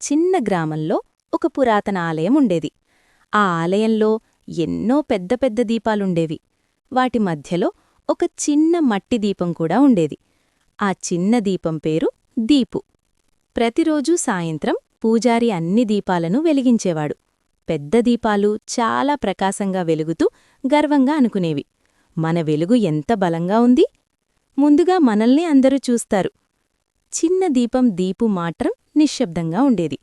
చిన్న గ్రామంలో ఒక పురాతన ఆలయం ఉండేది. ఆ ఆలయంలో ఎన్నో పెద్ద పెద్ద దీపాలుండేవి. వాటి మధ్యలో ఒక చిన్న మట్టి దీపం కూడా ఉండేది. ఆ చిన్న దీపం పేరు దీపు. ప్రతిరోజూ సాయంత్రం పూజారి అన్ని దీపాలను వెలిగించేవాడు. పెద్ద దీపాలు చాలా ప్రకాశంగా వెలుగుతూ గర్వంగా అనుకునేవి, మన వెలుగు ఎంత బలంగా ఉంది! ముందుగా మనల్నే అందరూ చూస్తారు. చిన్న దీపం దీపు మాత్రం నిశ్శబ్దంగా ఉండేది.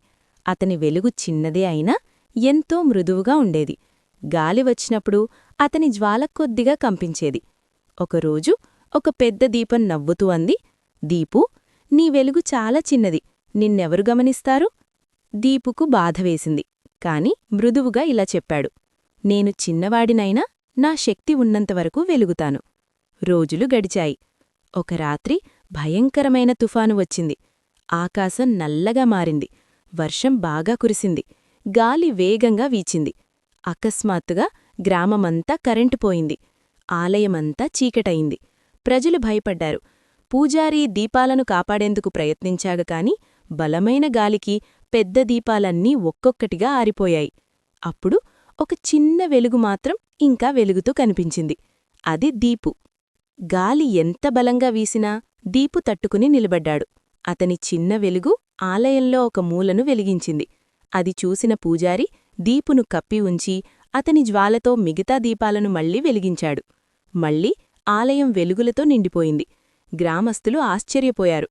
అతని వెలుగు చిన్నదే అయినా ఎంతో మృదువుగా ఉండేది. గాలి వచ్చినప్పుడు అతని జ్వాల కొద్దిగా కంపించేది. ఒకరోజు ఒక పెద్ద దీపం నవ్వుతూ అంది, దీపు, నీ వెలుగు చాలా చిన్నది, నిన్నెవరు గమనిస్తారు? దీపుకు బాధవేసింది, కాని మృదువుగా ఇలా చెప్పాడు, నేను చిన్నవాడినైనా నా శక్తి ఉన్నంతవరకు వెలుగుతాను. రోజులు గడిచాయి. ఒక రాత్రి భయంకరమైన తుఫాను వచ్చింది. ఆకాశం నల్లగా మారింది. వర్షం బాగా కురిసింది. గాలి వేగంగా వీచింది. అకస్మాత్తుగా గ్రామమంతా కరెంటు పోయింది. ఆలయమంతా చీకటయింది. ప్రజలు భయపడ్డారు. పూజారి దీపాలను కాపాడేందుకు ప్రయత్నించాగ కాని బలమైన గాలికి పెద్ద దీపాలన్నీ ఒక్కొక్కటిగా ఆరిపోయాయి. అప్పుడు ఒక చిన్న వెలుగు మాత్రం ఇంకా వెలుగుతూ కనిపించింది. అది దీపు. గాలి ఎంత బలంగా వీసినా దీపు తట్టుకుని నిలబడ్డాడు. అతని చిన్న వెలుగు ఆలయంలో ఒక మూలను వెలిగించింది. అది చూసిన పూజారి దీపును కప్పి ఉంచి అతని జ్వాలతో మిగతా దీపాలను మళ్లీ వెలిగించాడు. మళ్లీ ఆలయం వెలుగులతో నిండిపోయింది. గ్రామస్తులు ఆశ్చర్యపోయారు.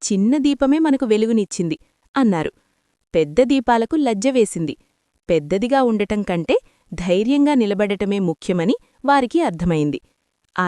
చిన్న దీపమే మనకు వెలుగునిచ్చింది అన్నారు. పెద్ద దీపాలకు లజ్జవేసింది. పెద్దదిగా ఉండటం కంటే ధైర్యంగా నిలబడటమే ముఖ్యమని వారికి అర్థమైంది. ఆ